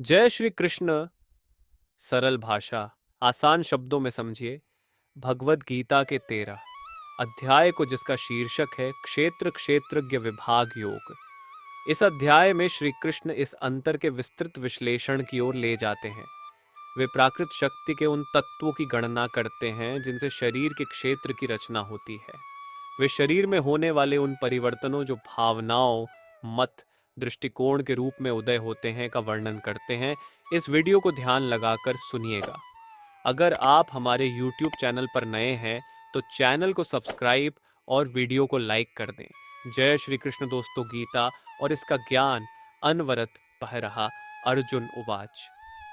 जय श्री कृष्ण। सरल भाषा, आसान शब्दों में समझिए। भगवत गीता के 13 अध्याय को, जिसका शीर्षक है क्षेत्र क्षेत्रज्ञ विभाग योग। इस अध्याय में श्री कृष्ण इस अंतर के विस्तृत विश्लेषण की ओर ले जाते हैं। वे प्राकृत शक्ति के उन तत्वों की गणना करते हैं जिनसे शरीर के क्षेत्र की रचना होती है। वे शरीर में होने वाले उन परिवर्तनों जो भावनाओं, मत, दृष्टिकोण के रूप में उदय होते हैं का वर्णन करते हैं। इस वीडियो को ध्यान लगाकर सुनिएगा। अगर आप हमारे YouTube चैनल पर नए हैं तो चैनल को सब्सक्राइब और वीडियो को लाइक कर दें। जय श्री कृष्ण दोस्तों। गीता और इसका ज्ञान अनवरत बह रहा। अर्जुन उवाच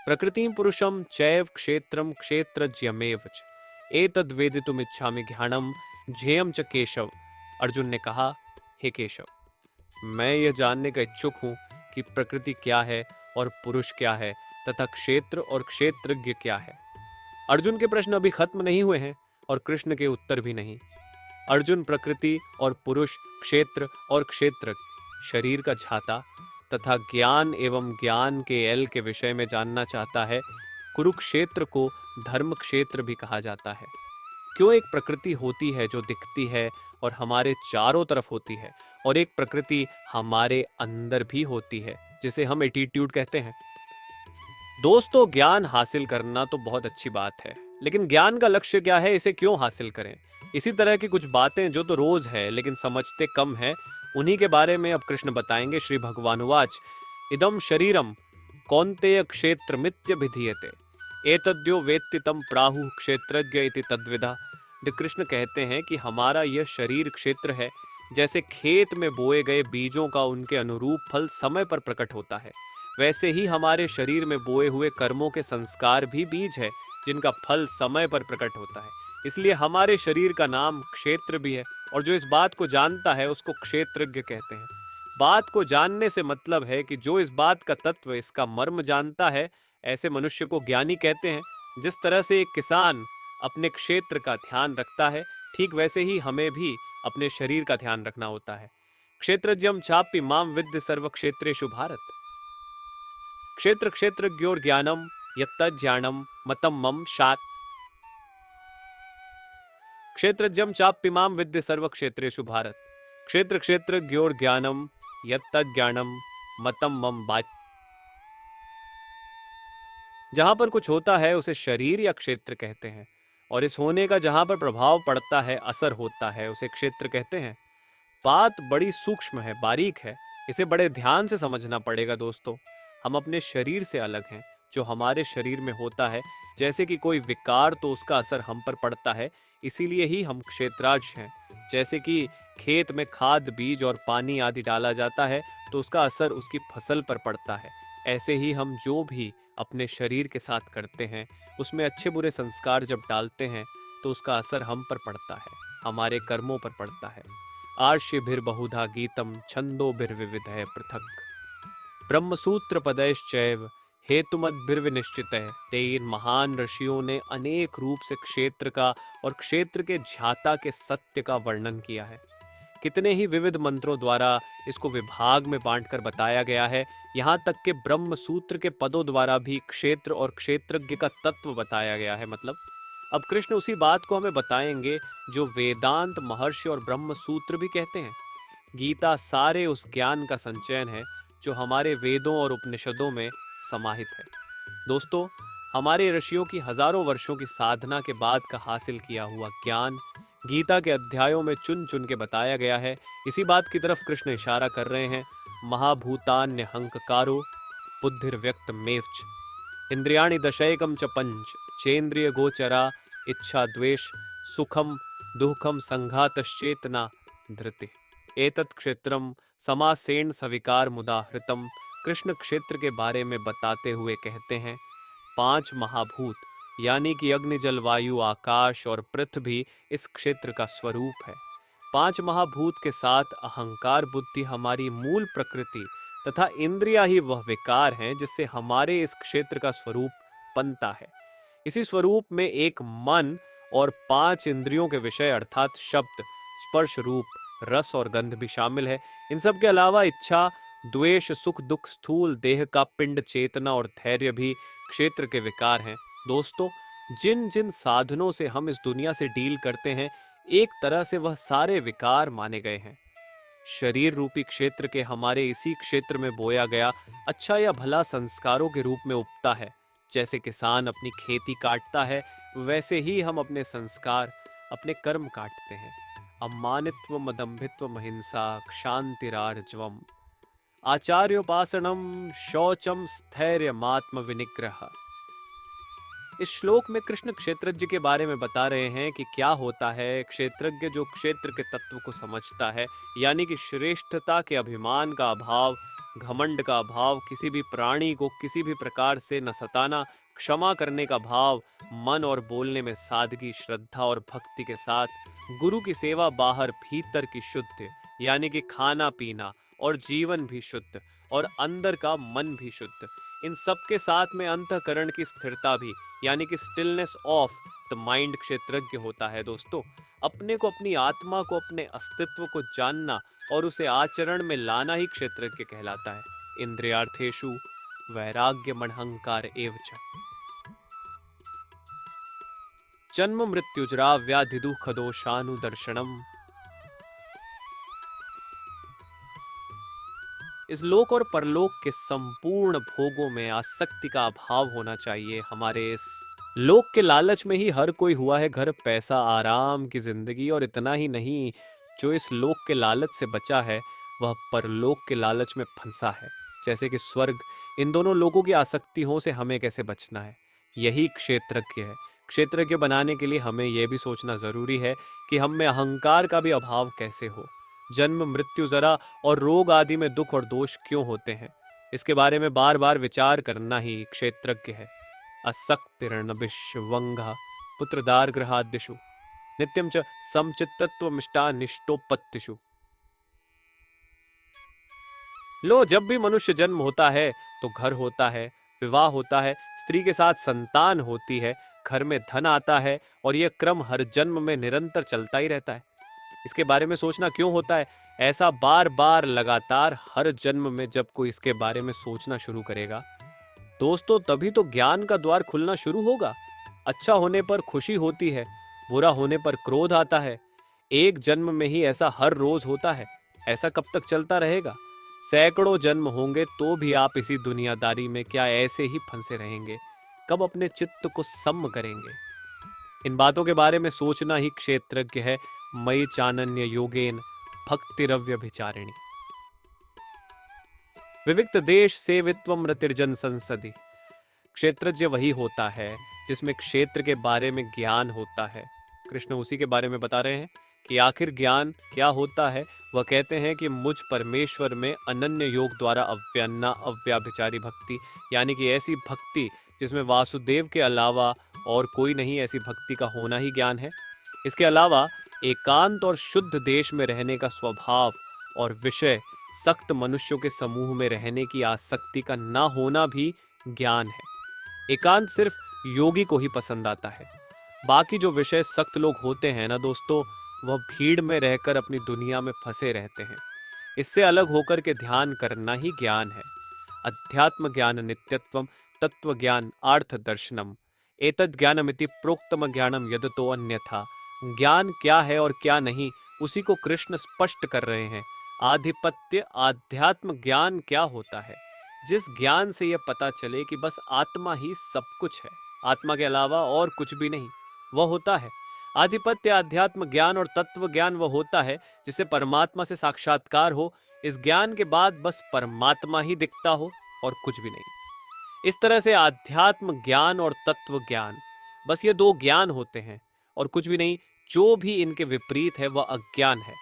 प्रकृतिं पुरुषं चैव क्षेत्रं क्षेत्रज्ञमेव च एतद्वेदितुमिच्छामि ज्ञानम ज्ञेयं च केशव। अर्जुन ने कहा, हे केशव, मैं यह जानने का इच्छुक हूँ कि प्रकृति क्या है और पुरुष क्या है तथा क्षेत्र और क्षेत्रज्ञ क्या है। अर्जुन के प्रश्न अभी खत्म नहीं हुए हैं और कृष्ण के उत्तर भी नहीं। अर्जुन प्रकृति और पुरुष, क्षेत्र और क्षेत्रज्ञ, शरीर का झाता तथा ज्ञान एवं ज्ञान के एल के विषय में जानना चाहता है। कुरुक्षेत्र को धर्म क्षेत्र भी कहा जाता है। क्यों एक प्रकृति होती है जो दिखती है और हमारे चारों तरफ होती है, और एक प्रकृति हमारे अंदर भी होती है जिसे हम एटीट्यूड कहते हैं। दोस्तों, ज्ञान हासिल करना तो बहुत अच्छी बात है, लेकिन ज्ञान का लक्ष्य क्या है, इसे क्यों हासिल करें? इसी तरह की कुछ बातें जो तो रोज है लेकिन समझते कम है, उन्हीं के बारे में अब कृष्ण बताएंगे। श्री भगवानुवाच इदम शरीरम कौन्तेय क्षेत्रमित्यभिधीयते एतद्यो वेत्ति तम प्राहुः क्षेत्रज्ञ इति तद्विधा। कृष्ण कहते हैं कि हमारा यह शरीर क्षेत्र है। जैसे खेत में बोए गए बीजों का उनके अनुरूप फल समय पर प्रकट होता है, वैसे ही हमारे शरीर में बोए हुए कर्मों के संस्कार भी बीज है जिनका फल समय पर प्रकट होता है। इसलिए हमारे शरीर का नाम क्षेत्र भी है, और जो इस बात को जानता है उसको क्षेत्रज्ञ कहते हैं। बात को जानने से मतलब है कि जो इस बात का तत्व, इसका मर्म जानता है, ऐसे मनुष्य को ज्ञानी कहते हैं। जिस तरह से एक किसान अपने क्षेत्र का ध्यान रखता है, ठीक वैसे ही हमें भी अपने शरीर का ध्यान रखना होता है। क्षेत्रज्ञम चापि माम विद्य सर्व क्षेत्रेषु भारत। क्षेत्र क्षेत्रज्ञोर ज्ञानम यत्तज्ज्ञानम मतम मम शात। क्षेत्रज्ञम चाप्यमाम विद्य सर्व क्षेत्रेषु भारत। क्षेत्र क्षेत्रज्ञोर ज्ञानम यत्तज्ज्ञानम मतम मम बाच। जहां पर कुछ होता है उसे शरीर या क्षेत्र कहते हैं, और इस होने का जहां पर प्रभाव पड़ता है, असर होता है, उसे क्षेत्र कहते हैं। बात बड़ी सूक्ष्म है, बारीक है। इसे बड़े ध्यान से समझना पड़ेगा दोस्तों। हम अपने शरीर से अलग हैं। जो हमारे शरीर में होता है, जैसे कि कोई विकार, तो उसका असर हम पर पड़ता है, इसीलिए ही हम क्षेत्राज्ञ हैं। जैसे कि खेत में खाद, बीज और पानी आदि डाला जाता है तो उसका असर उसकी फसल पर पड़ता है, ऐसे ही हम जो भी अपने शरीर के साथ करते हैं, उसमें अच्छे बुरे संस्कार जब डालते हैं तो उसका असर हम पर पड़ता है, हमारे कर्मों पर पड़ता है। आर्षिभिर्बहुधा गीतम छंदोभिर्विविधः पृथक् ब्रह्मसूत्र पदैश्चैव हेतुमद्भिर्विनिश्चितः। तेन महान ऋषियों ने अनेक रूप से क्षेत्र का और क्षेत्र के झाता के सत्य का वर्णन किया है। कितने ही विविध मंत्रों द्वारा इसको विभाग में बांटकर बताया गया है। यहाँ तक कि ब्रह्म सूत्र के पदों द्वारा भी क्षेत्र और क्षेत्रज्ञ का तत्व बताया गया है। मतलब अब कृष्ण उसी बात को हमें बताएंगे जो वेदांत, महर्षि और ब्रह्म सूत्र भी कहते हैं। गीता सारे उस ज्ञान का संचयन है जो हमारे वेदों और उपनिषदों में समाहित है। दोस्तों, हमारे ऋषियों की हजारों वर्षों की साधना के बाद का हासिल किया हुआ ज्ञान गीता के अध्यायों में चुन चुन के बताया गया है। इसी बात की तरफ कृष्ण इशारा कर रहे हैं। महाभूतान्य हंकारो बुद्धिर्व्यक्त मेवच इंद्रियाणि दशैकम च पंच चेन्द्रिय गोचरा इच्छा द्वेष सुखम दुखम संघातश्चेतना धृति एतत् क्षेत्रम समासेन सविकार मुदा हृतम। कृष्ण क्षेत्र के बारे में बताते हुए कहते हैं, 5 महाभूत यानी कि अग्नि, जल, वायु, आकाश और पृथ्वी इस क्षेत्र का स्वरूप है। 5 महाभूत के साथ अहंकार बुद्धि हमारी मूल प्रकृति तथा इंद्रियां ही वह विकार हैं जिससे हमारे इस क्षेत्र का स्वरूप बनता है। इसी स्वरूप में एक मन और 5 इंद्रियों के विषय अर्थात शब्द, स्पर्श, रूप, रस और गंध भी शामिल है। इन सब के अलावा इच्छा, द्वेष, सुख, दुख, स्थूल देह का पिंड, चेतना और धैर्य भी क्षेत्र के विकार हैं। दोस्तों, जिन जिन साधनों से हम इस दुनिया से डील करते हैं, एक तरह से वह सारे विकार माने गए हैं। शरीर रूपी क्षेत्र के हमारे इसी क्षेत्र में बोया गया अच्छा या भला संस्कारों के रूप में उगता है। जैसे किसान अपनी खेती काटता है, वैसे ही हम अपने संस्कार, अपने कर्म काटते हैं। अमानित्व, मदम्भित्व, महिंसा, क्षांतिरार्जवम, आचार्योपासनम, शौचम, स्थैर्यमात्म विनिग्रह। इस श्लोक में कृष्ण क्षेत्रज्ञ के बारे में बता रहे हैं कि क्या होता है क्षेत्रज्ञ जो क्षेत्र के तत्व को समझता है, यानी कि श्रेष्ठता के अभिमान का अभाव, घमंड का अभाव, किसी भी प्राणी को किसी भी प्रकार से न सताना, क्षमा करने का भाव, मन और बोलने में सादगी, श्रद्धा और भक्ति के साथ गुरु की सेवा, बाहर भीतर की शुद्ध, यानी कि खाना पीना और जीवन भी शुद्ध और अंदर का मन भी शुद्ध, इन सब के साथ में अंतःकरण की स्थिरता भी, यानी कि स्टिलनेस ऑफ द माइंड क्षेत्रज्ञ होता है। दोस्तों, अपने को, अपनी आत्मा को, अपने अस्तित्व को जानना और उसे आचरण में लाना ही क्षेत्रज्ञ कहलाता है। इंद्रियार्थेषु वैराग्य मणहंकार एवच। जन्म मृत्युजरा व्याधि दुख दोषानुदर्शनम। इस लोक और परलोक के संपूर्ण भोगों में आसक्ति का अभाव होना चाहिए। हमारे इस लोक के लालच में ही हर कोई हुआ है घर, पैसा, आराम की जिंदगी, और इतना ही नहीं, जो इस लोक के लालच से बचा है वह परलोक के लालच में फंसा है, जैसे कि स्वर्ग। इन दोनों लोगों की आसक्तियों से हमें कैसे बचना है, यही क्षेत्रज्ञ है। क्षेत्रज्ञ बनाने के लिए हमें यह भी सोचना जरूरी है कि हम में अहंकार का भी अभाव कैसे हो। जन्म, मृत्यु, जरा और रोग आदि में दुख और दोष क्यों होते हैं, इसके बारे में बार बार विचार करना ही क्षेत्रज्ञ है। असक्तिर्नभिष्वंगः पुत्रदारगृहादिषु नित्यं च समचित्तत्वमिष्टानिष्टोपत्तिषु। लो, जब भी मनुष्य जन्म होता है तो घर होता है, विवाह होता है, स्त्री के साथ संतान होती है, घर में धन आता है, और यह क्रम हर जन्म में निरंतर चलता ही रहता है। इसके बारे में सोचना क्यों होता है? ऐसा बार बार लगातार हर जन्म में जब कोई इसके बारे में सोचना शुरू करेगा दोस्तों, तभी तो ज्ञान का द्वार खुलना शुरू होगा। अच्छा होने पर खुशी होती है, बुरा होने पर क्रोध आता है। एक जन्म में ही ऐसा हर रोज होता है। ऐसा कब तक चलता रहेगा? सैकड़ों जन्म होंगे तो भी आप इसी दुनियादारी में क्या ऐसे ही फंसे रहेंगे? कब अपने चित्त को सम करेंगे? इन बातों के बारे में सोचना ही क्षेत्रज्ञ है। मयि चानन्य योगेन भक्तिरव्यभिचारिणी। विविक्त देश सेवित्वम रतिर्जन संसदि। क्षेत्रज्ञ वही होता है जिसमें क्षेत्र के बारे में ज्ञान होता है। कृष्ण उसी के बारे में बता रहे हैं कि आखिर ज्ञान क्या होता है। वह कहते हैं कि मुझ परमेश्वर में अनन्य योग द्वारा अव्यन्ना अव्याभिचारी भक्ति, यानी कि ऐसी भक्ति जिसमें वासुदेव के अलावा और कोई नहीं, ऐसी भक्ति का होना ही ज्ञान है। इसके अलावा एकांत और शुद्ध देश में रहने का स्वभाव और विषय सख्त मनुष्यों के समूह में रहने की आसक्ति का ना होना भी ज्ञान है। एकांत सिर्फ योगी को ही पसंद आता है। बाकी जो विषय सख्त लोग होते हैं ना दोस्तों, वह भीड़ में रहकर अपनी दुनिया में फंसे रहते हैं। इससे अलग होकर के ध्यान करना ही ज्ञान है। अध्यात्म ज्ञान नित्यत्वम तत्व ज्ञान आर्थ दर्शनम एतद् ज्ञानमिति प्रोक्तम ज्ञानम यदतो अन्यथा। ज्ञान क्या है और क्या नहीं, उसी को कृष्ण स्पष्ट कर रहे हैं। आधिपत्य आध्यात्म ज्ञान क्या होता है? जिस ज्ञान से यह पता चले कि बस आत्मा ही सब कुछ है, आत्मा के अलावा और कुछ भी नहीं, वह होता है आधिपत्य। आध्यात्म ज्ञान और तत्व ज्ञान वह होता है जिसे परमात्मा से साक्षात्कार हो। इस ज्ञान के बाद बस परमात्मा ही दिखता हो और कुछ भी नहीं। इस तरह से आध्यात्म ज्ञान और तत्व ज्ञान, बस ये दो ज्ञान होते हैं और कुछ भी नहीं। जो भी इनके विपरीत है वह अज्ञान है।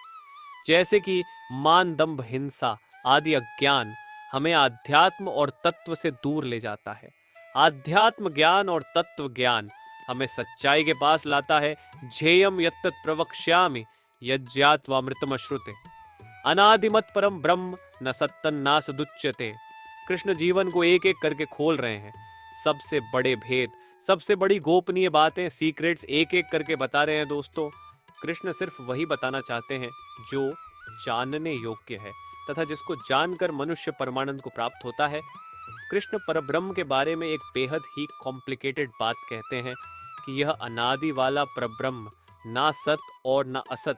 जैसे कि मान, दंभ, हिंसा आदि अज्ञान हमें आध्यात्म और तत्व से दूर ले जाता है। आध्यात्म ज्ञान और तत्व ज्ञान हमें सच्चाई के पास लाता है। झेयम यत्तत् प्रवक्ष्यामि यज्ञात्वामृतमश्नुते अनादिमत परम ब्रह्म न सत्तन्नास दुच्यते। कृष्ण जीवन को एक एक करके खोल रहे हैं। सबसे बड़े भेद, सबसे बड़ी गोपनीय बातें, सीक्रेट्स एक एक करके बता रहे हैं। दोस्तों, कृष्ण सिर्फ वही बताना चाहते हैं जो जानने योग्य है, तथा जिसको जानकर मनुष्य परमानंद को प्राप्त होता है। कृष्ण परब्रह्म के बारे में एक बेहद ही कॉम्प्लिकेटेड बात कहते हैं कि यह अनादि वाला परब्रह्म, ना सत और ना असत,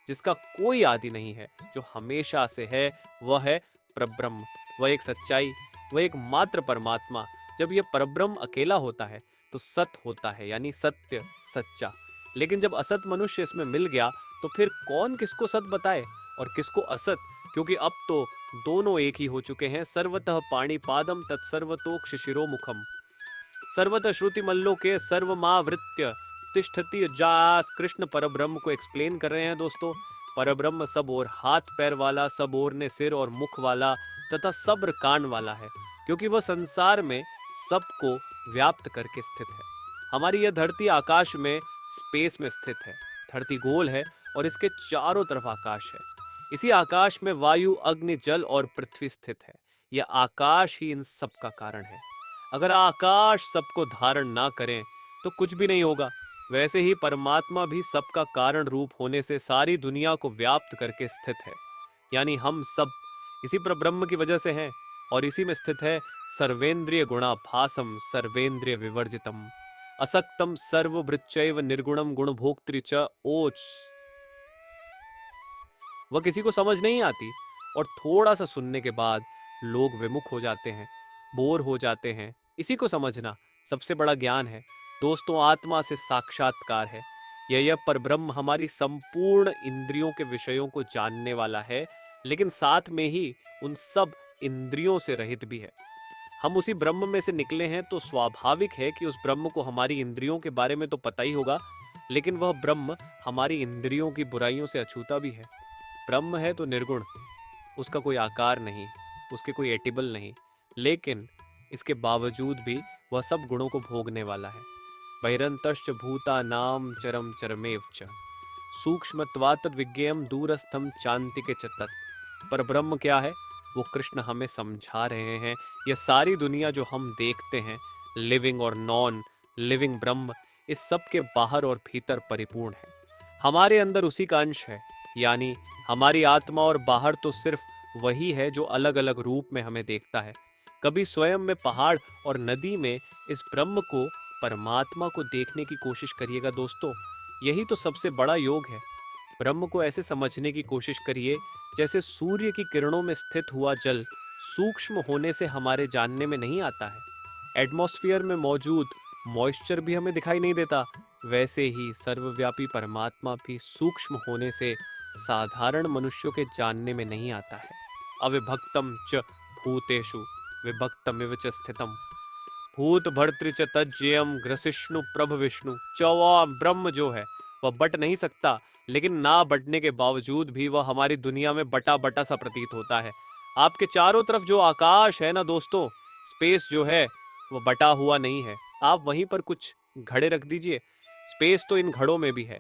जिसका कोई आदि नहीं है, जो हमेशा से है, वह है परब्रह्म। वह एक सच्चाई, वह एक मात्र परमात्मा। जब यह परब्रह्म अकेला होता है तो सत होता है, यानी सत्य, सच्चा। लेकिन जब असत मनुष्य इसमें मिल गया तो फिर कौन किसको सत बताए और किसको असत, क्योंकि अब तो दोनों एक ही हो चुके हैं। सर्वतः पाणिपादम तत्सर्वतोक्ष शिरोमुखम, सर्वतः श्रुति मल्लोके सर्वमावृत्य तिष्ठति जास। कृष्ण परब्रह्म को एक्सप्लेन कर रहे हैं दोस्तों। परब्रह्म सब और हाथ पैर वाला, सब ओर सिर और मुख वाला तथा सब्र कान वाला है, क्योंकि वह संसार में सबको व्याप्त करके स्थित है। हमारी यह धरती आकाश में, स्पेस में स्थित है। धरती गोल है और इसके चारों तरफ आकाश है। इसी आकाश में वायु, अग्नि, जल और पृथ्वी स्थित है। यह आकाश ही इन सब का कारण है। अगर आकाश सबको धारण ना करें तो कुछ भी नहीं होगा। वैसे ही परमात्मा भी सबका कारण रूप होने से सारी दुनिया को व्याप्त करके स्थित है, यानी हम सब इसी परब्रह्म की वजह से हैं और इसी में स्थित है। सर्वेंद्रिय गुणाभासम सर्वेंद्रिय विवर्जितम असक्तम सर्वभृच्चैव निर्गुणम गुणभोक्तृ च ओच। वह किसी को समझ नहीं आती और थोड़ा सा सुनने के बाद लोग विमुख हो जाते हैं, बोर हो जाते हैं। इसी को समझना सबसे बड़ा ज्ञान है दोस्तों, आत्मा से साक्षात्कार है। यह परब्रह्म हमारी संपूर्ण इंद्रियों के विषयों को जानने वाला है, लेकिन साथ में ही उन सब इंद्रियों से रहित भी है। हम उसी ब्रह्म में से निकले हैं तो स्वाभाविक है कि उस ब्रह्म को हमारी इंद्रियों के बारे में तो पता ही होगा, लेकिन वह ब्रह्म हमारी इंद्रियों की बुराइयों से अछूता भी है। ब्रह्म है तो निर्गुण, उसका कोई आकार नहीं, उसके कोई एटिबल नहीं, लेकिन इसके बावजूद भी वह सब गुणों को भोगने वाला है। बहिरंतश्च भूतानाम चरम चरमेव च सूक्ष्मत्वात् विज्ञेयम दूरस्थम चान्तिके च तत्। पर ब्रह्म क्या है वो कृष्ण हमें समझा रहे हैं। यह सारी दुनिया जो हम देखते हैं, लिविंग और नॉन लिविंग ब्रह्म, इस सब के बाहर और भीतर परिपूर्ण है। हमारे अंदर उसी का अंश है, यानी हमारी आत्मा, और बाहर तो सिर्फ वही है जो अलग अलग रूप में हमें देखता है। कभी स्वयं में पहाड़ और नदी में इस ब्रह्म को, परमात्मा को देखने की कोशिश करिएगा दोस्तों। यही तो सबसे बड़ा योग है। ब्रह्म को ऐसे समझने की कोशिश करिए जैसे सूर्य की किरणों में स्थित हुआ जल सूक्ष्म होने से हमारे जानने में नहीं आता है। एटमॉस्फेयर में मौजूद मॉइस्चर भी हमें दिखाई नहीं देता, वैसे ही सर्वव्यापी परमात्मा भी सूक्ष्म होने से साधारण मनुष्यों के जानने में नहीं आता है। अविभक्तम च भूतेषु विभक्तमिव च स्थितम भूत भर्तृ च तज्जेयम ग्रसिष्णु प्रभ विष्णु। चौवा ब्रह्म जो है वह बट नहीं सकता, लेकिन ना बटने के बावजूद भी वह हमारी दुनिया में बटा बटा सा प्रतीत होता है। आपके चारों तरफ जो आकाश है ना दोस्तों, स्पेस जो है वह बटा हुआ नहीं है। आप वहीं पर कुछ घड़े रख दीजिए, स्पेस तो इन घड़ों में भी है।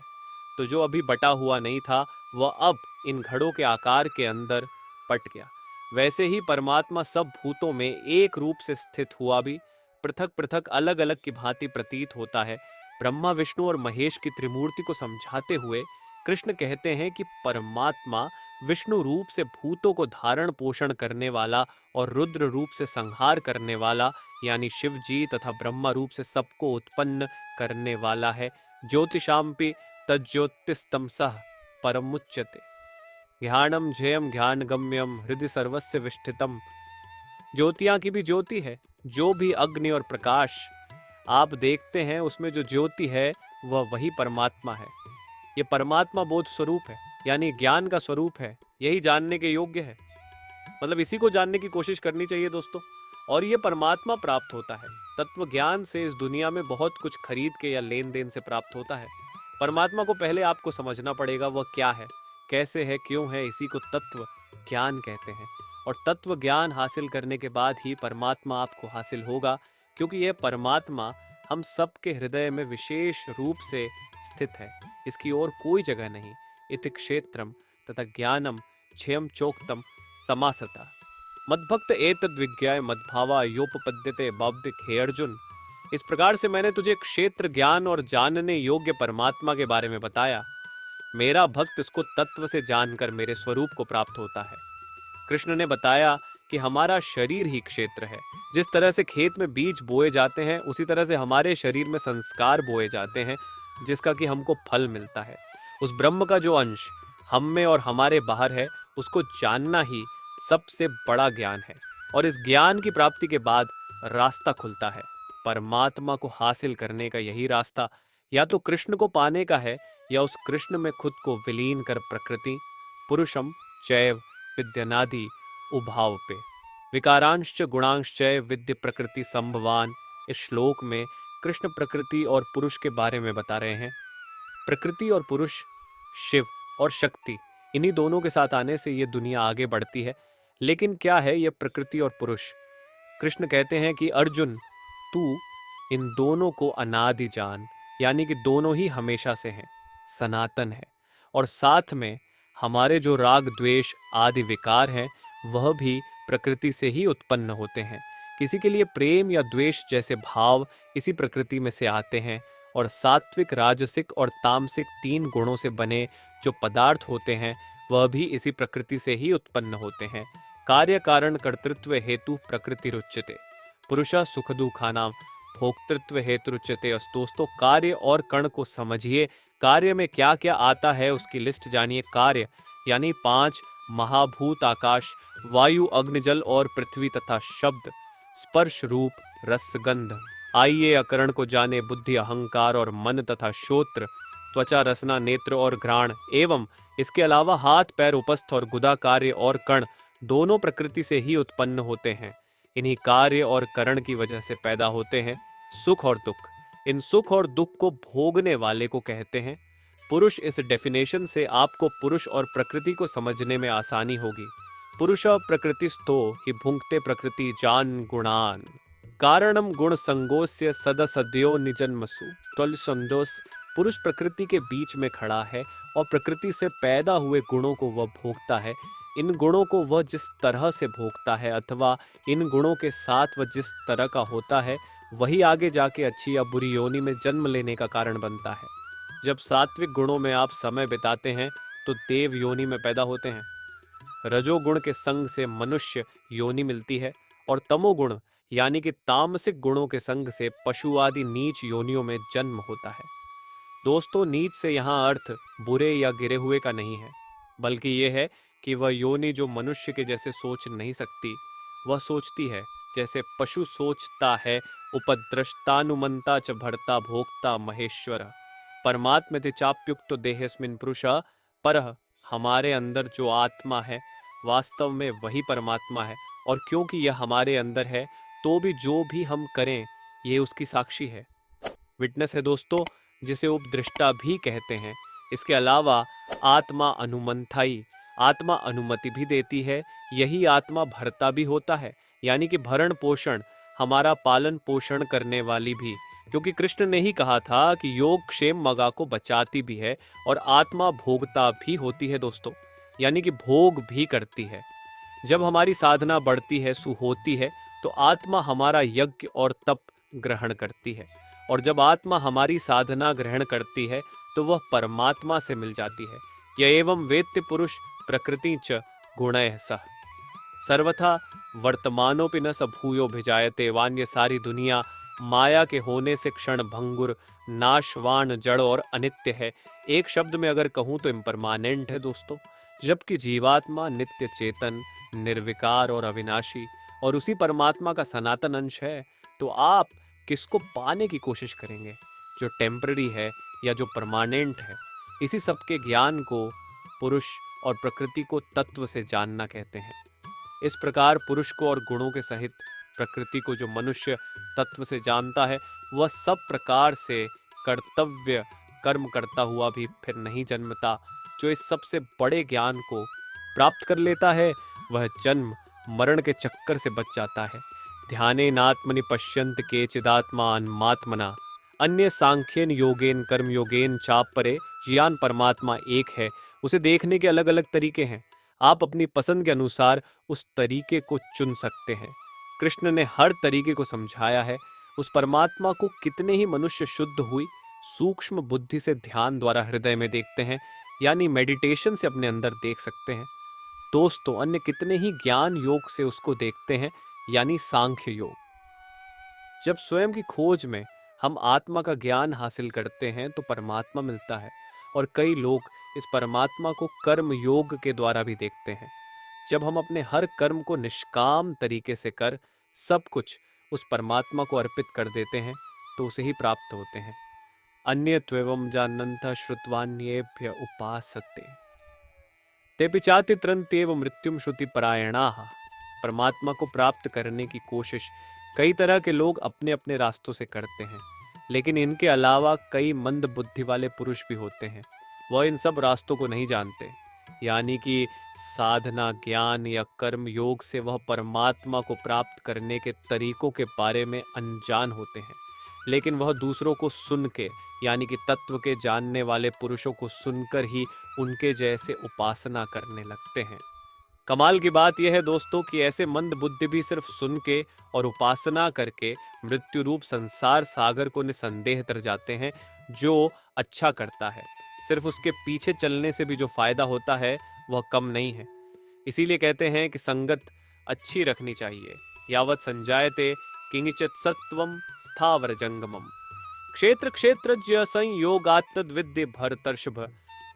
तो जो अभी बटा हुआ नहीं था वह अब इन घड़ों के आकार के अंदर पट गया। वैसे ही परमात्मा सब भूतों में एक रूप से स्थित हुआ भी पृथक पृथक अलग अलग की भांति प्रतीत होता है। ब्रह्मा, विष्णु और महेश की त्रिमूर्ति को समझाते हुए कृष्ण कहते हैं कि परमात्मा विष्णु रूप से भूतों को धारण पोषण करने वाला और रुद्र रूप से संहार करने वाला यानी शिव जी, तथा ब्रह्मा रूप से सबको उत्पन्न करने वाला है। ज्योतिषाम्पि तज्ज्योतिस्तमसः परमुच्यते ज्ञानम झेयम ज्ञानगम्यम हृदय सर्वस्य विष्ठितम। ज्योतियां की भी ज्योति है, जो भी अग्नि और प्रकाश आप देखते हैं उसमें जो ज्योति है वह वही परमात्मा है। ये परमात्मा बोध स्वरूप है, यानी ज्ञान का स्वरूप है। यही जानने के योग्य है, मतलब इसी को जानने की कोशिश करनी चाहिए दोस्तों। और ये परमात्मा प्राप्त होता है तत्व ज्ञान से। इस दुनिया में बहुत कुछ खरीद के या लेन देन से प्राप्त होता है। परमात्मा को पहले आपको समझना पड़ेगा वह क्या है, कैसे है, क्यों है। इसी को तत्व ज्ञान कहते हैं। और तत्व ज्ञान हासिल करने के बाद ही परमात्मा आपको हासिल होगा, क्योंकि यह परमात्मा हम सबके हृदय में विशेष रूप से स्थित है। इसकी और कोई जगह नहीं। इति क्षेत्रम तथा ज्ञानम क्षयम चोक्तम समासता मद्भक्त एतद् विज्ञाय मद्भावा योपपद्यते बाब्दिक। हे अर्जुन, इस प्रकार से मैंने तुझे क्षेत्र, ज्ञान और जानने योग्य परमात्मा के बारे में बताया। मेरा भक्त इसको तत्व से जानकर मेरे स्वरूप को प्राप्त होता है। कृष्ण ने बताया कि हमारा शरीर ही क्षेत्र है। जिस तरह से खेत में बीज बोए जाते हैं, उसी तरह से हमारे शरीर में संस्कार बोए जाते हैं, जिसका कि हमको फल मिलता है। उस ब्रह्म का जो अंश हम में और हमारे बाहर है, उसको जानना ही सबसे बड़ा ज्ञान है। और इस ज्ञान की प्राप्ति के बाद रास्ता खुलता है। परमात्मा को हासिल करने का यही रास्ता या तो कृष्ण को पाने का है, या उस कृष्ण में खुद को विलीन कर प्रकृति पुरुषम चैव विद्यनादि उभाव पे विकारांश्च गुणांश्चय विद्य प्रकृति संभवान। इस श्लोक में कृष्ण प्रकृति और पुरुष के बारे में बता रहे हैं। प्रकृति और पुरुष, शिव और शक्ति, इन्हीं दोनों के साथ आने से ये दुनिया आगे बढ़ती है। लेकिन क्या है ये प्रकृति और पुरुष? कृष्ण कहते हैं कि अर्जुन, तू इन दोनों को अनादि जान, यानी कि दोनों ही हमेशा से हैं, सनातन है। और साथ में हमारे जो राग द्वेष आदि विकार हैं, वह भी प्रकृति से ही उत्पन्न होते हैं। किसी के लिए प्रेम या द्वेष जैसे भाव इसी प्रकृति में से आते हैं। और सात्विक, राजसिक और तामसिक 3 गुणों से बने जो पदार्थ होते हैं, वह भी इसी प्रकृति से ही उत्पन्न होते हैं। कार्य कारण कर्तृत्व हेतु प्रकृति रुच्यते पुरुषा सुख दुखानाम भोक्तृत्व हेतु रुच्यते। दोस्तों, कार्य और कण को समझिए। कार्य में क्या क्या आता है उसकी लिस्ट जानिए। कार्य यानी 5 महाभूत, आकाश, वायु, अग्नि, जल और पृथ्वी तथा शब्द, स्पर्श, रूप, रस, गंध। आइए अकरण को जाने, बुद्धि, अहंकार और मन तथा श्रोत्र, त्वचा, रसना, नेत्र और घ्राण। एवं इसके अलावा हाथ, पैर, उपस्थ और गुदा कार्य और कण दोनों प्रकृति से ही उत्पन्न होते हैं। इन्हीं कार्य और करण की वजह से पैदा होते हैं सुख और दुख। इन सुख और दुख को भोगने वाले को कहते हैं पुरुष। इस डेफिनेशन से आपको पुरुष और प्रकृति को समझने में आसानी होगी। पुरुष प्रकृतिस्थो हि भुंक्ते प्रकृति जान गुणान कारणम गुण संगोस्य सदसद्यो निजन्मसु। संदोष, पुरुष प्रकृति के बीच में खड़ा है और प्रकृति से पैदा हुए गुणों को वह भोगता है। इन गुणों को वह जिस तरह से भोगता है अथवा इन गुणों के साथ वह जिस तरह का होता है, वही आगे जाके अच्छी या बुरी योनि में जन्म लेने का कारण बनता है। जब सात्विक गुणों में आप समय बिताते हैं तो देव योनि में पैदा होते हैं। रजोगुण के संग से मनुष्य योनि मिलती है और तमोगुण यानी कि तामसिक गुणों के संग से पशु आदि नीच योनियों में जन्म होता है। दोस्तों, नीच से यहाँ अर्थ बुरे या गिरे हुए का नहीं है, बल्कि ये है कि वह योनि जो मनुष्य के जैसे सोच नहीं सकती, वह सोचती है जैसे पशु सोचता है। उपद्रष्टानुमंता च भर्ता भोक्ता महेश्वर परमात्मते चाप्युक्त देहस्मिन् पुरुषः परः। हमारे अंदर जो आत्मा है वास्तव में वही परमात्मा है, और क्योंकि यह हमारे अंदर है तो भी जो भी हम करें ये उसकी साक्षी है, विटनेस है दोस्तों, जिसे उपदृष्टा भी कहते हैं। इसके अलावा आत्मा अनुमंथाई, आत्मा अनुमति भी देती है। यही आत्मा भरता भी होता है, यानी कि भरण पोषण, हमारा पालन पोषण करने वाली भी। क्योंकि कृष्ण ने ही कहा था कि योग क्षेम मगा को बचाती भी है और आत्मा भोगता भी होती है दोस्तों, यानी कि भोग भी करती है। जब हमारी साधना बढ़ती है, सुहोती है, तो आत्मा हमारा यज्ञ और तप ग्रहण करती है। और जब आत्मा हमारी साधना ग्रहण करती है तो वह परमात्मा से मिल जाती है। यह एवं वेत्य पुरुष प्रकृति च गुणैः सह सर्वथा वर्तमानोपि न स भूयो भिजायते। वान्य सारी दुनिया माया के होने से क्षण भंगुर, नाशवान, जड़ और अनित्य है। एक शब्द में अगर कहूँ तो इम्परमानेंट है दोस्तों। जबकि जीवात्मा नित्य चेतन, निर्विकार और अविनाशी और उसी परमात्मा का सनातन अंश है, तो आप किसको पाने की कोशिश करेंगे, जो टेम्पररी है या जो परमानेंट है? इसी सब के ज्ञान को पुरुष और प्रकृति को तत्व से जानना कहते हैं। इस प्रकार पुरुष को और गुणों के सहित प्रकृति को जो मनुष्य तत्व से जानता है, वह सब प्रकार से कर्तव्य कर्म करता हुआ भी फिर नहीं जन्मता। जो इस सबसे बड़े ज्ञान को प्राप्त कर लेता है, वह जन्म मरण के चक्कर से बच जाता है। ध्यानेनात्मनि पश्यन्त केचिदात्मान मात्मना अन्य सांख्येन योगेन कर्म योगेन चापरे। जियान परमात्मा एक है, उसे देखने के अलग अलग तरीके हैं। आप अपनी पसंद के अनुसार उस तरीके को चुन सकते हैं। कृष्ण ने हर तरीके को समझाया है। उस परमात्मा को कितने ही मनुष्य शुद्ध हुई सूक्ष्म बुद्धि से ध्यान द्वारा हृदय में देखते हैं, यानी मेडिटेशन से अपने अंदर देख सकते हैं। दोस्तों अन्य कितने ही ज्ञान योग से उसको देखते हैं, यानी सांख्य योग। जब स्वयं की खोज में हम आत्मा का ज्ञान हासिल करते हैं तो परमात्मा मिलता है, और कई लोग इस परमात्मा को कर्म योग के द्वारा भी देखते हैं। जब हम अपने हर कर्म को निष्काम तरीके से कर सब कुछ उस परमात्मा को अर्पित कर देते हैं तो उसे ही प्राप्त होते हैं। अन्य त्वेवम जानन्त श्रुत्वान्येभ्य उपासते तेपि चाति त्रन्त्येव मृत्युम श्रुति परायणाः। परमात्मा को प्राप्त करने की कोशिश कई तरह के लोग अपने अपने रास्तों से करते हैं, लेकिन इनके अलावा कई मंद बुद्धि वाले पुरुष भी होते हैं। वह इन सब रास्तों को नहीं जानते, यानी कि साधना ज्ञान या कर्म योग से वह परमात्मा को प्राप्त करने के तरीकों के बारे में अनजान होते हैं। लेकिन वह दूसरों को सुन के, यानी कि तत्व के जानने वाले पुरुषों को सुनकर ही उनके जैसे उपासना करने लगते हैं। कमाल की बात यह है दोस्तों कि ऐसे मंद बुद्धि भी सिर्फ सुन के और उपासना करके मृत्यु रूप संसार सागर को निसंदेह तर जाते हैं। जो अच्छा करता है, सिर्फ उसके पीछे चलने से भी जो फायदा होता है वह कम नहीं है। इसीलिए कहते हैं कि संगत अच्छी रखनी चाहिए। यावत संजायते किंचित सत्वम स्थावर जंगमम क्षेत्र क्षेत्रज्ञ संयोगात्तद विद्य भरतर्षभ।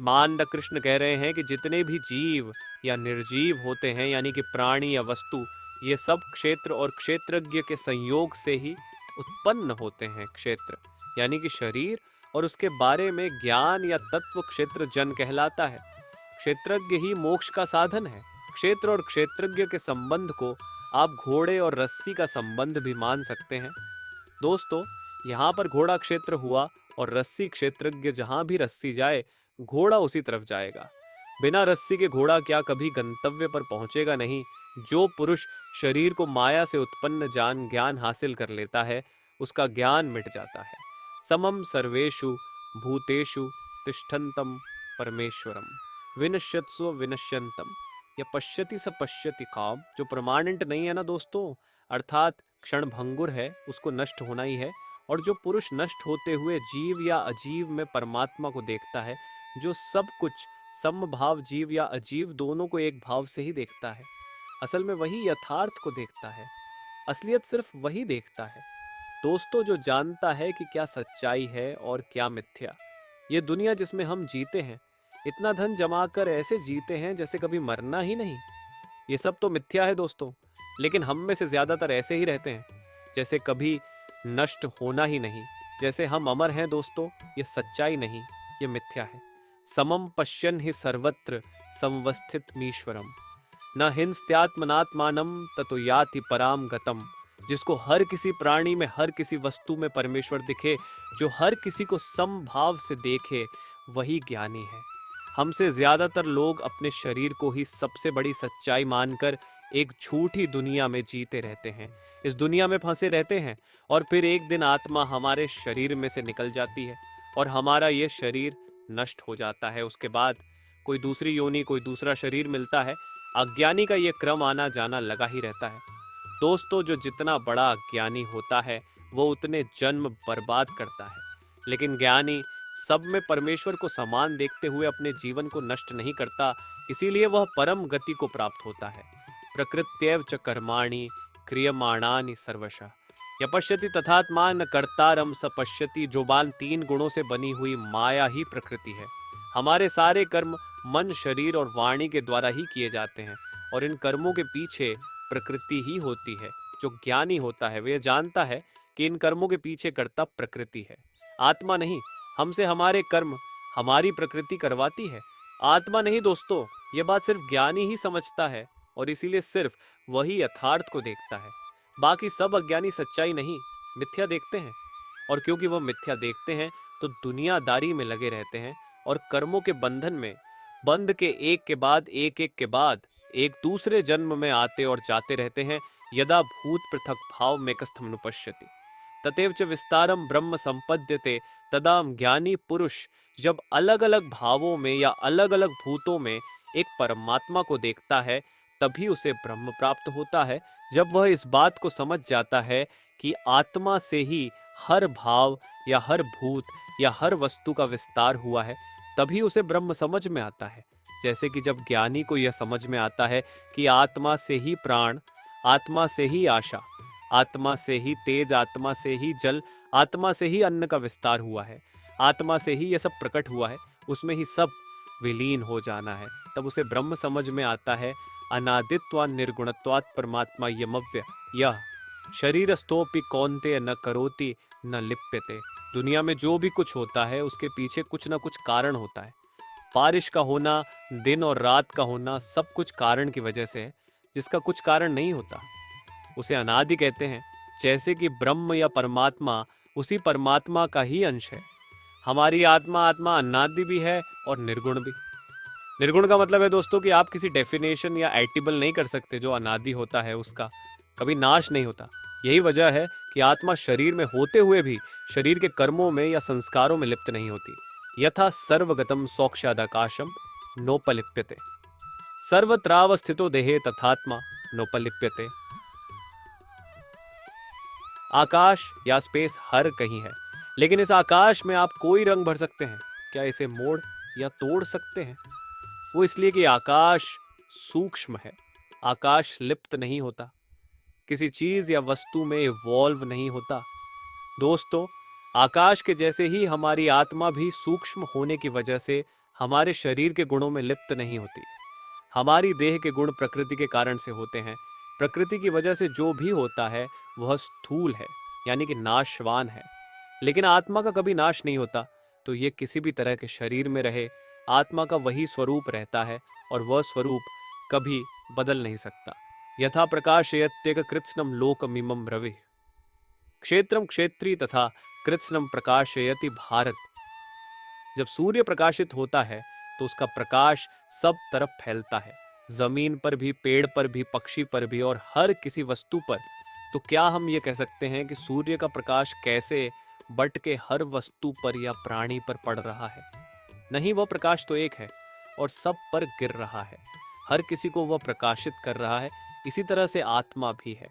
मांड कृष्ण कह रहे हैं कि जितने भी जीव या निर्जीव होते हैं, यानी कि प्राणी या वस्तु, ये सब क्षेत्र और क्षेत्रज्ञ के संयोग से ही उत्पन्न होते हैं। क्षेत्र यानी कि शरीर, और उसके बारे में ज्ञान या तत्व क्षेत्र जन कहलाता है। क्षेत्रज्ञ ही मोक्ष का साधन है। क्षेत्र और क्षेत्रज्ञ के संबंध को आप घोड़े और रस्सी का संबंध भी मान सकते हैं। दोस्तों यहाँ पर घोड़ा क्षेत्र हुआ और रस्सी क्षेत्रज्ञ। जहां भी रस्सी जाए घोड़ा उसी तरफ जाएगा। बिना रस्सी के घोड़ा क्या कभी गंतव्य पर पहुंचेगा नहीं। जो पुरुष शरीर को माया से उत्पन्न जान ज्ञान हासिल कर लेता है उसका ज्ञान मिट जाता है। समम सर्वेषु भूतेषु तिष्ठन्तम परमेश्वरम विनश्यत्स्व विनश्यन्तम या पश्यति स पश्यति काम। जो परमानेंट नहीं है ना दोस्तों, अर्थात क्षण भंगुर है, उसको नष्ट होना ही है। और जो पुरुष नष्ट होते हुए जीव या अजीव में परमात्मा को देखता है, जो सब कुछ समभाव जीव या अजीव दोनों को एक भाव से ही देखता है, असल में वही यथार्थ को देखता है। असलियत सिर्फ वही देखता है। दोस्तों जो जानता है कि क्या सच्चाई है और क्या मिथ्या। ये दुनिया जिसमें हम जीते हैं, इतना धन जमा कर ऐसे जीते हैं जैसे कभी मरना ही नहीं। ये सब तो मिथ्या है दोस्तों, लेकिन हम में से ज्यादातर ऐसे ही रहते हैं जैसे कभी नष्ट होना ही नहीं, जैसे हम अमर हैं। दोस्तों ये सच्चाई नहीं, ये मिथ्या है। समम पश्यन् हि सर्वत्र संवस्थितमीश्वरम न हिंस्त्यात्मनात्मानं ततो याति पराम गतम। जिसको हर किसी प्राणी में, हर किसी वस्तु में परमेश्वर दिखे, जो हर किसी को समभाव से देखे, वही ज्ञानी है। हमसे ज्यादातर लोग अपने शरीर को ही सबसे बड़ी सच्चाई मानकर एक झूठी दुनिया में जीते रहते हैं। इस दुनिया में फंसे रहते हैं और फिर एक दिन आत्मा हमारे शरीर में से निकल जाती है और हमारा ये शरीर नष्ट हो जाता है। उसके बाद कोई दूसरी योनि, कोई दूसरा शरीर मिलता है। अज्ञानी का ये क्रम आना जाना लगा ही रहता है। दोस्तों जो जितना बड़ा अज्ञानी होता है वो उतने जन्म बर्बाद करता है, लेकिन ज्ञानी सब में परमेश्वर को समान देखते हुए अपने जीवन को नष्ट नहीं करता। इसीलिए वह परम गति को प्राप्त होता है। प्रकृत्यैव च कर्माणि क्रियमाणानि सर्वशः य पश्यति तथात्मान कर्तारम स पश्यति। जोबान तीन गुणों से बनी हुई माया ही प्रकृति है। हमारे सारे कर्म मन, शरीर और वाणी के द्वारा ही किए जाते हैं और इन कर्मों के पीछे प्रकृति ही होती है। जो ज्ञानी होता है वह जानता है कि इन कर्मों के पीछे कर्ता प्रकृति है, आत्मा नहीं। हमसे हमारे कर्म हमारी प्रकृति करवाती है, आत्मा नहीं। दोस्तों ये बात सिर्फ ज्ञानी ही समझता है और इसीलिए सिर्फ वही यथार्थ को देखता है। बाकी सब अज्ञानी सच्चाई नहीं, मिथ्या देखते हैं। और क्योंकि वह मिथ्या देखते हैं तो दुनियादारी में लगे रहते हैं और कर्मों के बंधन में बंध के एक के बाद एक दूसरे जन्म में आते और जाते रहते हैं। यदा भूत पृथक भाव में कस्थम नुपश्यति ततेव च विस्तारम ब्रह्म संपद्यते तदा ज्ञानी पुरुष जब अलग अलग भावों में या अलग अलग भूतों में एक परमात्मा को देखता है तभी उसे ब्रह्म प्राप्त होता है। जब वह इस बात को समझ जाता है कि आत्मा से ही हर भाव या हर भूत या हर वस्तु का विस्तार हुआ है, तभी उसे ब्रह्म समझ में आता है। जैसे कि जब ज्ञानी को यह समझ में आता है कि आत्मा से ही प्राण, आत्मा से ही आशा, आत्मा से ही तेज, आत्मा से ही जल, आत्मा से ही अन्न का विस्तार हुआ है, आत्मा से ही यह सब प्रकट हुआ है, उसमें ही सब विलीन हो जाना है, तब उसे ब्रह्म समझ में आता है। अनादित्वा निर्गुणत्वात् परमात्मा यमव्य यह शरीरस्थोपि कौन्तेय न करोति न लिप्यते। दुनिया में जो भी कुछ होता है उसके पीछे कुछ ना कुछ कारण होता है। बारिश का होना, दिन और रात का होना, सब कुछ कारण की वजह से है। जिसका कुछ कारण नहीं होता उसे अनादि कहते हैं। जैसे कि ब्रह्म या परमात्मा उसी परमात्मा का ही अंश है। हमारी आत्मा अनादि भी है और निर्गुण भी। निर्गुण का मतलब है दोस्तों कि आप किसी डेफिनेशन या एटिबल नहीं कर सकते। जो अनादि होता है उसका कभी नाश नहीं होता। यही वजह है कि आत्मा शरीर में होते हुए भी शरीर के कर्मों में या संस्कारों में लिप्त नहीं होती। यथा सर्वगतम सौक्ष्यादाकाशम नोपलिप्यते, सर्वत्रावस्थितो देहे तथात्मा नोपलिप्यते। आकाश या स्पेस हर कहीं है, लेकिन इस आकाश में आप कोई रंग भर सकते हैं, क्या इसे मोड़ या तोड़ सकते हैं? वो इसलिए कि आकाश सूक्ष्म है। आकाश लिप्त नहीं होता, किसी चीज या वस्तु में इवॉल्व नहीं होता। दोस्तों, आकाश के जैसे ही हमारी आत्मा भी सूक्ष्म होने की वजह से हमारे शरीर के गुणों में लिप्त नहीं होती। हमारी देह के गुण प्रकृति के कारण से होते हैं। प्रकृति की वजह से जो भी होता है वह स्थूल है, यानी कि नाशवान है। लेकिन आत्मा का कभी नाश नहीं होता, तो ये किसी भी तरह के शरीर में रहे, आत्मा का वही स्वरूप रहता है और वह स्वरूप कभी बदल नहीं सकता। यथा प्रकाशयत्येक कृत्स्नम लोकमिमं रवि, क्षेत्रम क्षेत्री तथा कृत्स्नम प्रकाशयति भारत। जब सूर्य प्रकाशित होता है तो उसका प्रकाश सब तरफ फैलता है, जमीन पर भी, पेड़ पर भी, पक्षी पर भी और हर किसी वस्तु पर। तो क्या हम ये कह सकते हैं कि सूर्य का प्रकाश कैसे बट के हर वस्तु पर या प्राणी पर पड़ रहा है? नहीं, वह प्रकाश तो एक है और सब पर गिर रहा है, हर किसी को वह प्रकाशित कर रहा है। इसी तरह से आत्मा भी है।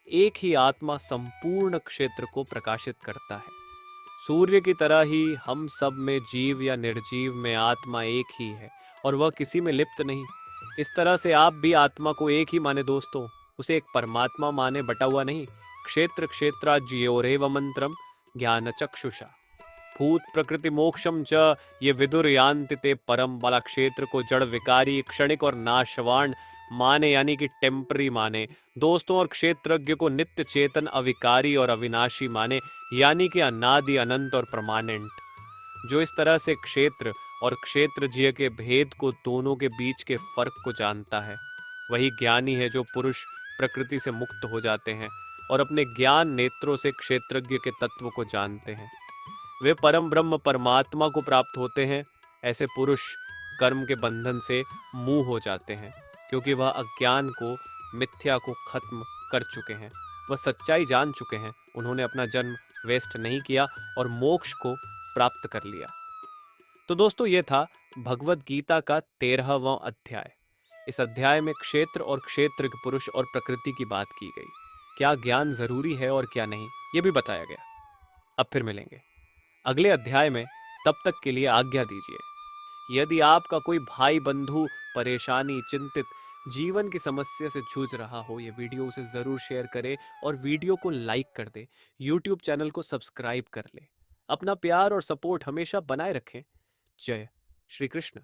एक ही आत्मा संपूर्ण क्षेत्र को प्रकाशित करता है। सूर्य की तरह ही हम सब में, जीव या निर्जीव में, आत्मा एक ही है और वह किसी में लिप्त नहीं। इस तरह से आप भी आत्मा को एक ही माने दोस्तों, उसे एक परमात्मा माने, बटा हुआ नहीं। क्षेत्र क्षेत्रा ज्योरेव मंत्रम ज्ञान चक्षुषा भूत प्रकृति मोक्षम च ये विदुर यान्ति ते परम वाला क्षेत्र को जड़ विकारी, क्षणिक और नाशवान माने, यानी कि टेम्परी माने दोस्तों, और क्षेत्रज्ञ को नित्य चेतन, अविकारी और अविनाशी माने, यानी कि अनादि, अनंत और परमानेंट। जो इस तरह से क्षेत्र और क्षेत्रज्ञ के भेद को, दोनों के बीच के फर्क को जानता है, वही ज्ञानी है। जो पुरुष प्रकृति से मुक्त हो जाते हैं और अपने ज्ञान नेत्रों से क्षेत्रज्ञ के तत्व को जानते हैं, वे परम ब्रह्म परमात्मा को प्राप्त होते हैं। ऐसे पुरुष कर्म के बंधन से मुक्त हो जाते हैं, क्योंकि वह अज्ञान को, मिथ्या को खत्म कर चुके हैं। वह सच्चाई जान चुके हैं। उन्होंने अपना जन्म वेस्ट नहीं किया और मोक्ष को प्राप्त कर लिया। तो दोस्तों, ये था भगवत गीता का 13वां अध्याय। इस अध्याय में क्षेत्र और क्षेत्र के पुरुष और प्रकृति की बात की गई। क्या ज्ञान जरूरी है और क्या नहीं, ये भी बताया गया। अब फिर मिलेंगे अगले अध्याय में। तब तक के लिए आज्ञा दीजिए। यदि आपका कोई भाई बंधु परेशानी, चिंतित, जीवन की समस्या से जूझ रहा हो, ये वीडियो उसे जरूर शेयर करे और वीडियो को लाइक कर दे। यूट्यूब चैनल को सब्सक्राइब कर ले। अपना प्यार और सपोर्ट हमेशा बनाए रखें। जय श्री कृष्ण।